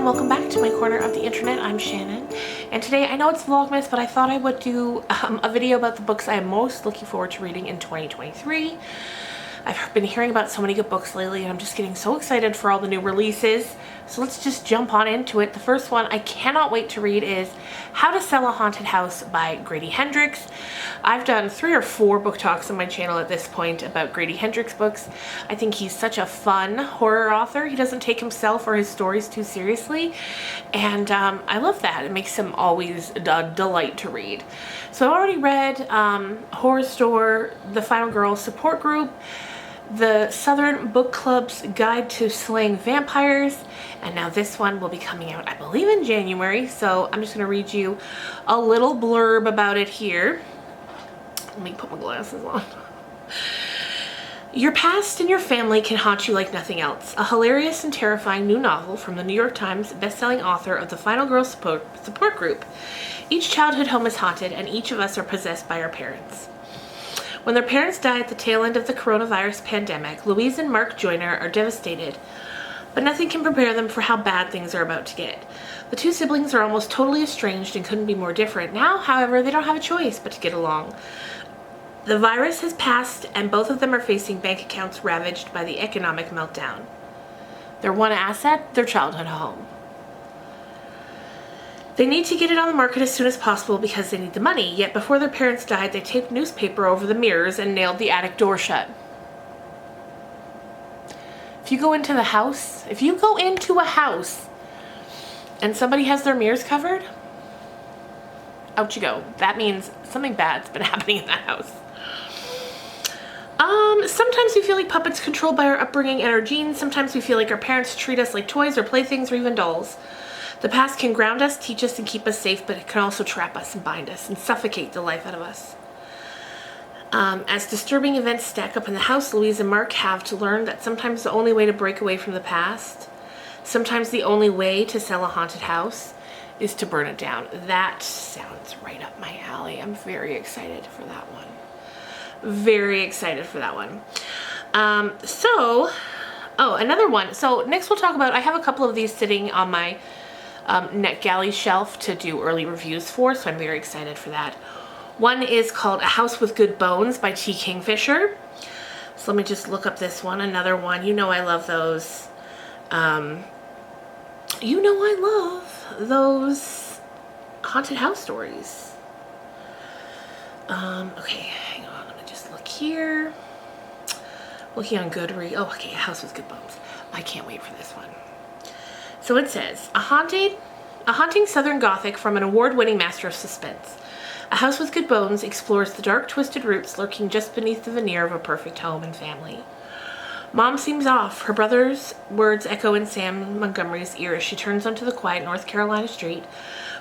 welcome back to my corner of the internet. I'm Shannon, and today I know it's Vlogmas, but I thought I would do a video about the books I am most looking forward to reading in 2023. I've been hearing about so many good books lately, and I'm just getting so excited for all the new releases. So let's just jump on into it. The first one I cannot wait to read is How to Sell a Haunted House by Grady Hendrix. I've done 3 or 4 book talks on my channel at this point about Grady Hendrix books. I think he's such a fun horror author. He doesn't take himself or his stories too seriously, and I love that. It makes him always a delight to read. So I've already read Horror Store, The Final Girl Support Group, the Southern Book Club's Guide to Slaying Vampires, and now this one will be coming out, I believe, in January. So I'm just going to read you a little blurb about it here. Let me put my glasses on. Your past and your family can haunt you like nothing else. A hilarious and terrifying new novel from the New York Times bestselling author of The Final Girl Support Group. Each childhood home is haunted, and each of us are possessed by our parents. When their parents die at the tail end of the coronavirus pandemic, Louise and Mark Joyner are devastated, but nothing can prepare them for how bad things are about to get. The two siblings are almost totally estranged and couldn't be more different. Now, however, they don't have a choice but to get along. The virus has passed, and both of them are facing bank accounts ravaged by the economic meltdown. Their one asset, their childhood home. They need to get it on the market as soon as possible because they need the money, yet before their parents died, they taped newspaper over the mirrors and nailed the attic door shut. If you go into a house and somebody has their mirrors covered, out you go. That means something bad's been happening in that house. Sometimes we feel like puppets controlled by our upbringing and our genes. Sometimes we feel like our parents treat us like toys or playthings or even dolls. The past can ground us, teach us, and keep us safe, but it can also trap us and bind us and suffocate the life out of us. As disturbing events stack up in the house, Louise and Mark have to learn that sometimes the only way to break away from the past, sometimes the only way to sell a haunted house, is to burn it down. That sounds right up my alley. I'm very excited for that one. Very excited for that one. Another one. So next we'll talk about, I have a couple of these sitting on my NetGalley shelf to do early reviews for, so I'm very excited for that. One is called A House with Good Bones by T. Kingfisher. So let me just look up this one. Another one. You know I love those. You know I love those haunted house stories. Okay, hang on. Let me just look here. Looking on Goodreads. Oh, okay, A House with Good Bones. I can't wait for this one. So it says, a haunting Southern Gothic from an award-winning master of suspense. A House with Good Bones explores the dark, twisted roots lurking just beneath the veneer of a perfect home and family. Mom seems off. Her brother's words echo in Sam Montgomery's ear as she turns onto the quiet North Carolina street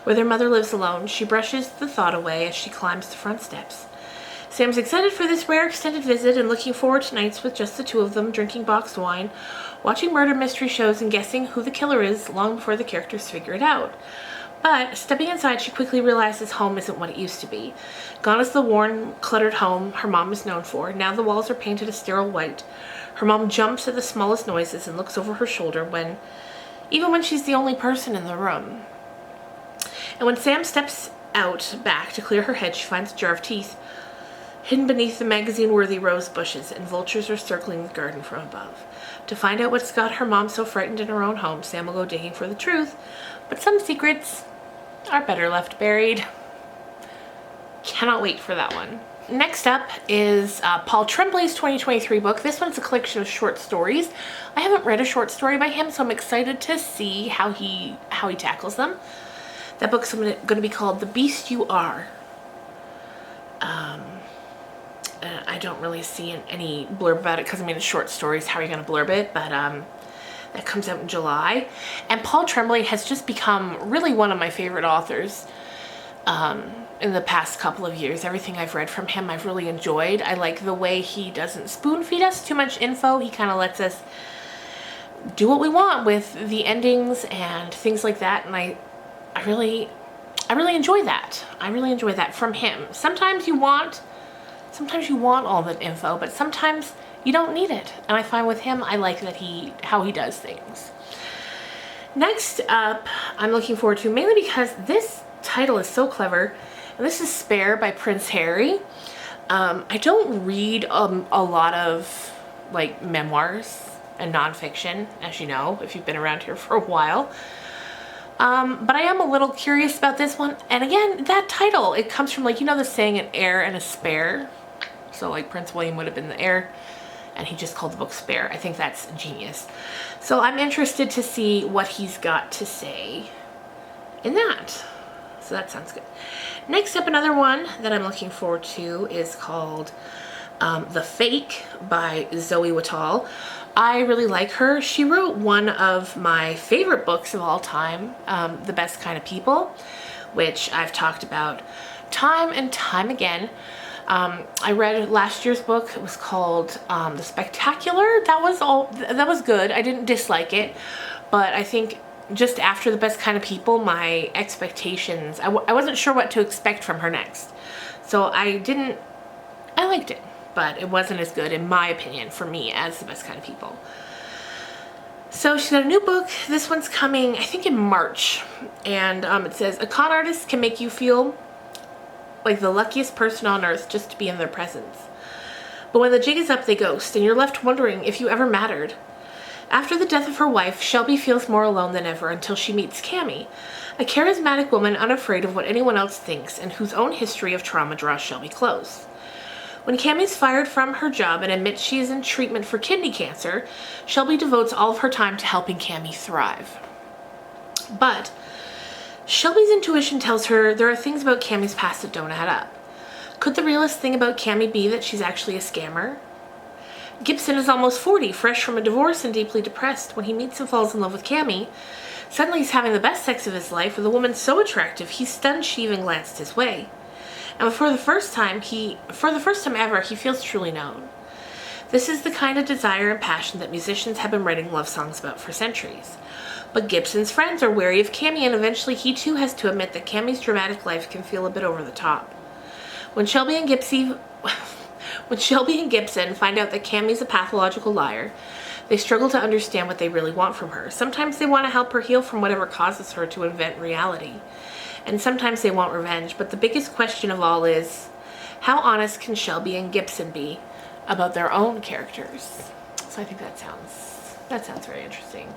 where their mother lives alone. She brushes the thought away as she climbs the front steps. Sam's excited for this rare extended visit and looking forward to nights with just the two of them, drinking boxed wine, watching murder mystery shows, and guessing who the killer is long before the characters figure it out. But stepping inside, she quickly realizes home isn't what it used to be. Gone is the worn, cluttered home her mom is known for. Now the walls are painted a sterile white. Her mom jumps at the smallest noises and looks over her shoulder even when she's the only person in the room. And when Sam steps out back to clear her head, she finds a jar of teeth hidden beneath the magazine-worthy rose bushes, and vultures are circling the garden from above. To find out what's got her mom so frightened in her own home, Sam will go digging for the truth, but some secrets are better left buried. Cannot wait for that one. Next up is Paul Tremblay's 2023 book. This one's a collection of short stories. I haven't read a short story by him, so I'm excited to see how he tackles them. That book's going to be called The Beast You Are. I don't really see any blurb about it because, I mean, it's short stories. How are you going to blurb it? But that comes out in July. And Paul Tremblay has just become really one of my favorite authors in the past couple of years. Everything I've read from him I've really enjoyed. I like the way he doesn't spoon feed us too much info. He kind of lets us do what we want with the endings and things like that. And I really enjoy that. I really enjoy that from him. Sometimes you want all that info, but sometimes you don't need it. And I find with him, I like that how he does things. Next up, I'm looking forward to, mainly because this title is so clever, and this is Spare by Prince Harry. I don't read a lot of like memoirs and nonfiction, as you know, if you've been around here for a while. But I am a little curious about this one. And again, that title, it comes from, like, you know the saying, an heir and a spare? So like Prince William would have been the heir, and he just called the book Spare. I think that's genius. So I'm interested to see what he's got to say in that. So that sounds good. Next up, another one that I'm looking forward to is called The Fake by Zoe Wattal. I really like her. She wrote one of my favorite books of all time, The Best Kind of People, which I've talked about time and time again. I read last year's book. It was called The Spectacular. That was good. I didn't dislike it, but I think just after The Best Kind of People, my expectations, I wasn't sure what to expect from her next. So I liked it, but it wasn't as good, in my opinion, for me, as The Best Kind of People. So she's got a new book. This one's coming, I think, in March. And it says, a con artist can make you feel like the luckiest person on earth just to be in their presence. But when the jig is up, they ghost, and you're left wondering if you ever mattered. After the death of her wife, Shelby feels more alone than ever until she meets Cammy, a charismatic woman unafraid of what anyone else thinks and whose own history of trauma draws Shelby close. When Cammy's fired from her job and admits she is in treatment for kidney cancer, Shelby devotes all of her time to helping Cammy thrive. But Shelby's intuition tells her there are things about Cammy's past that don't add up. Could the realest thing about Cammy be that she's actually a scammer? Gibson is almost 40, fresh from a divorce and deeply depressed. When he meets and falls in love with Cammy, suddenly he's having the best sex of his life with a woman so attractive he's stunned she even glanced his way. And for the first time ever, he feels truly known. This is the kind of desire and passion that musicians have been writing love songs about for centuries. But Gibson's friends are wary of Cammy, and eventually he too has to admit that Cammy's dramatic life can feel a bit over the top. When Shelby and Gibson find out that Cammy's a pathological liar, they struggle to understand what they really want from her. Sometimes they want to help her heal from whatever causes her to invent reality. And sometimes they want revenge, but the biggest question of all is, how honest can Shelby and Gibson be about their own characters? So I think that sounds very interesting.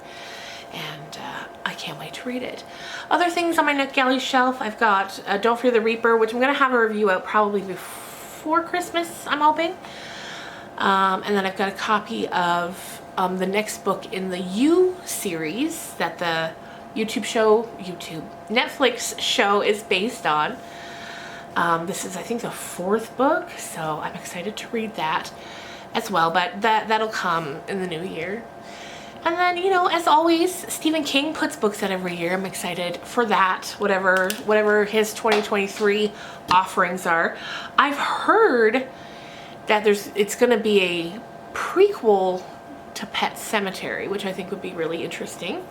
And I can't wait to read it. Other things on my NetGalley shelf, I've got Don't Fear the Reaper, which I'm going to have a review out probably before Christmas, I'm hoping. And then I've got a copy of the next book in the You series that the Netflix show is based on. This is, I think, the fourth book, so I'm excited to read that as well, but that'll come in the new year. And then, you know, as always, Stephen King puts books out every year. I'm excited for that, whatever his 2023 offerings are. I've heard that it's going to be a prequel to Pet Sematary, which I think would be really interesting.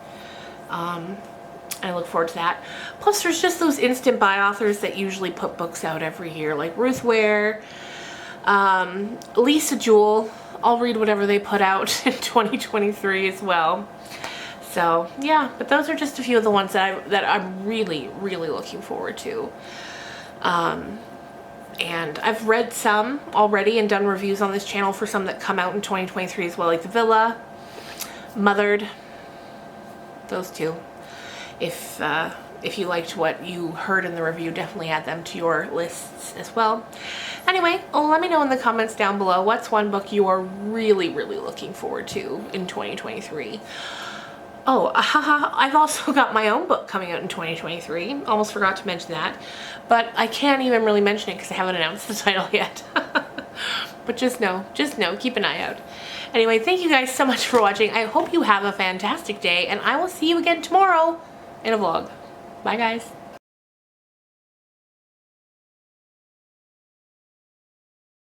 I look forward to that. Plus, there's just those instant buy authors that usually put books out every year, like Ruth Ware, Lisa Jewell. I'll read whatever they put out in 2023 as well. So yeah, but those are just a few of the ones that I'm really, really looking forward to. And I've read some already and done reviews on this channel for some that come out in 2023 as well, like The Villa, Mothered, those two. If you liked what you heard in the review, definitely add them to your lists as well. Anyway, let me know in the comments down below what's one book you are really, really looking forward to in 2023. Oh, I've also got my own book coming out in 2023. Almost forgot to mention that, but I can't even really mention it because I haven't announced the title yet. But just know, keep an eye out. Anyway, thank you guys so much for watching. I hope you have a fantastic day, and I will see you again tomorrow in a vlog. Bye, guys.